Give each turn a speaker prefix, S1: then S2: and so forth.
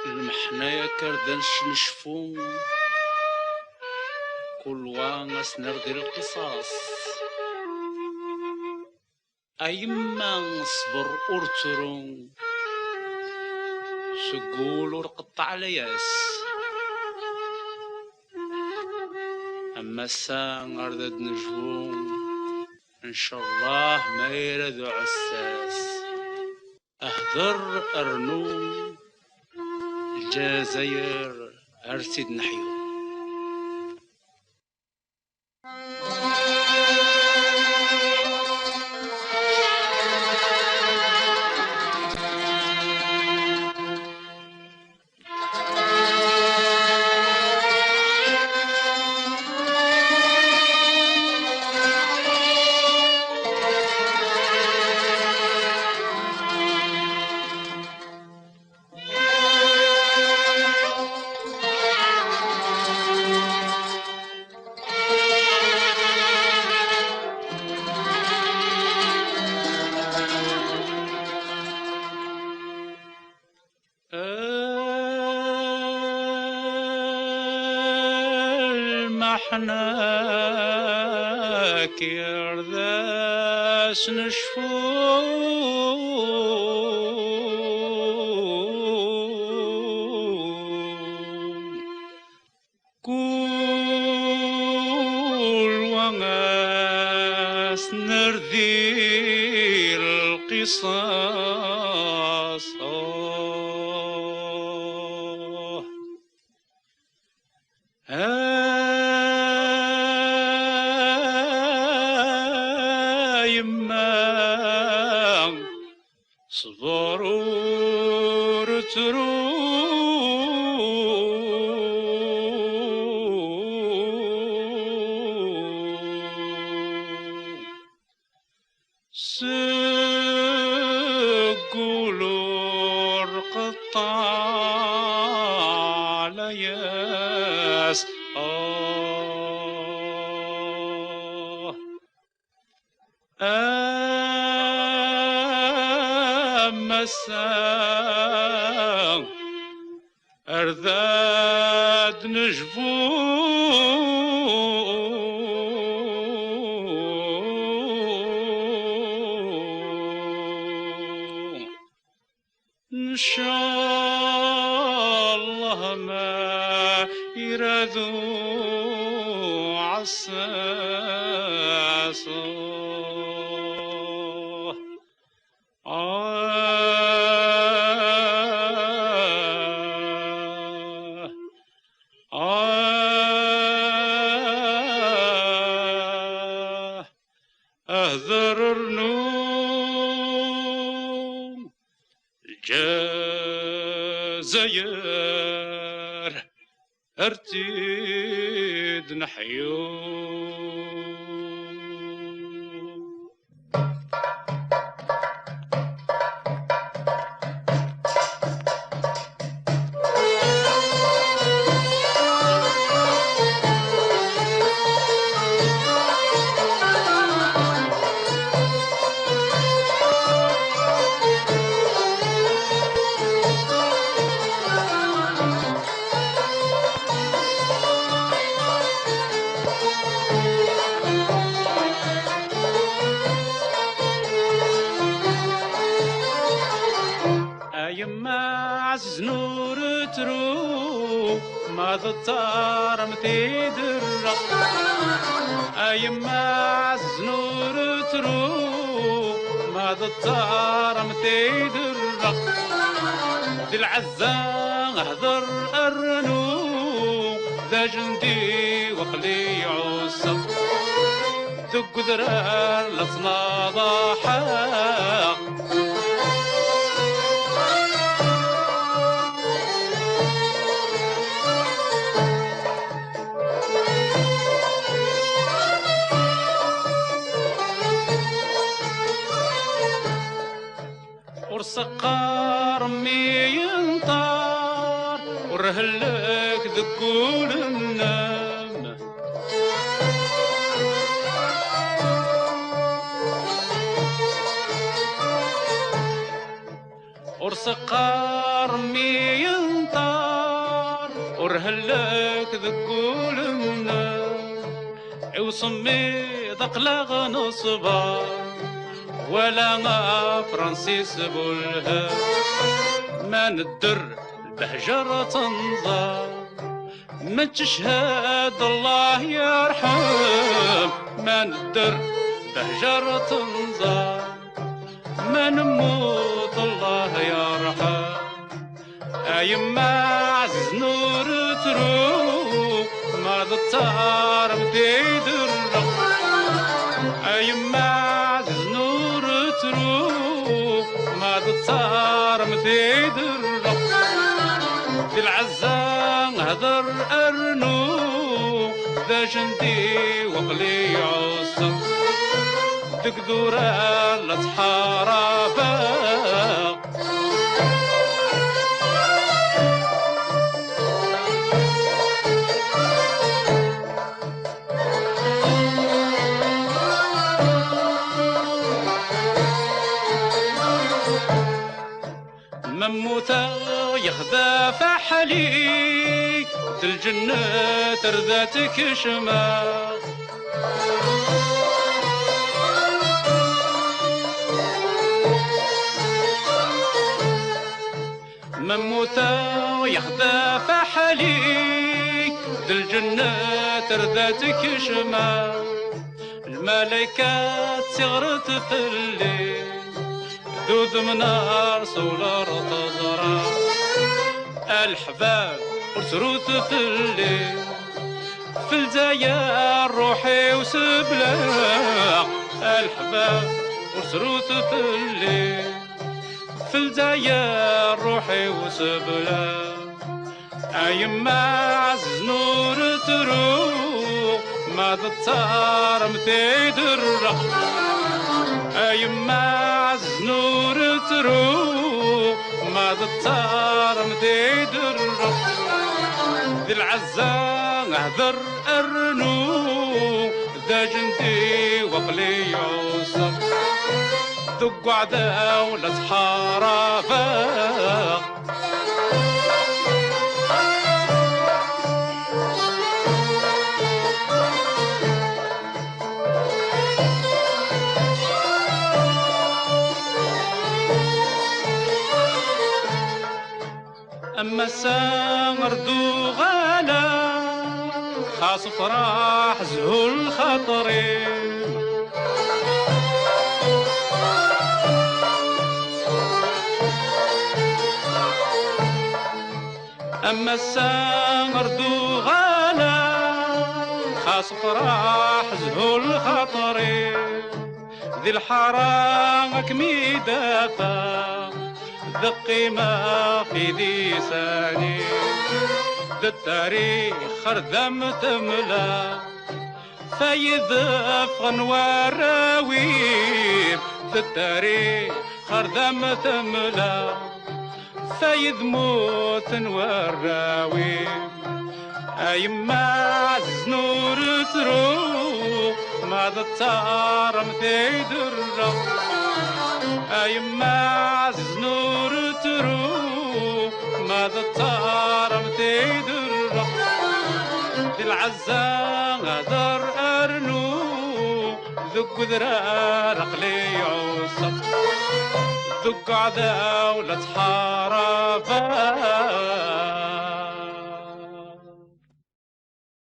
S1: المحنايا كردن نشفو كل وانس نردي القصاص أيما نصبر أرترو سقول ورقط علياس أما الساعة أردد نجوم إن شاء الله ما يردو عساس أهدر أرنوم الجزائر أرسد نحيو المحناك يرداس نشفو كل وناس نردي القصاص يما صبر ورترو سقولور قطع لياس مساء أرذاد نجفو إن شاء الله ما يردو عساس أهذر النوم الجزائر ارتيد نحيو يما عز نور ترو ما ضطار متي درة يما عز نور ترو ما ضطار متي درة دي العزة اهدر ارنو ذا جندي وقلي عصا دق ذرار لصنا ضحاك ورسقار مي ينطار ورهلك ذكول النام ورسقار مي ينطار ورهلك ذكولنا وصمي دقلاغ نصبا ولا ما فرانسيس بولها ما ندر البهجرة تنظر ما تشهد الله يرحم ما ندر بهجرة تنظر ما نموت الله يرحم أيما عزيز نور تروح ما ضطار بديد الرق أيما عزيز نور تروح ما ضطار بديد الرق في العزة هدر أرنو ذا جندي وقلي عصر تقدر لا تحاربه مموتا يخدى فحلي الجنة ترذاتك شما مموتا يخدى فحلي الجنة ترذاتك شما الملايكة صغرت في الليل ذوذ منار سولار تزرع الحباب وسروت في الليل في الجزائر روحي وسبلاق الحباب وسروت في الليل في الجزائر روحي وسبلاق أيما عز نور تروح ما تتصار متيد الرق أيما عز نور تروح ما تتصار متيد الرق ذي العزة اهدر أرنو ذا جندي وقلي يوصف ذق وعدا ولا تحاربه أما السامر دو غالا خاص فراح زهول خطري أما السامر دو غالا خاص فراح زهول خطري ذي الحرام كميدافا ذا القيمة في لساني ذا التاريخ خردم تملا فايد أفغن وراويب ذا التاريخ خردم تملا فايد موت وراويب أيما عز نور تروح ما ضطار متيد الرق أيما عز نور تروح ما ضطار متيد الرق ذي العزة غدر أرنو ذق ذرار قلي عوصف ذق عدا ولا تحاربه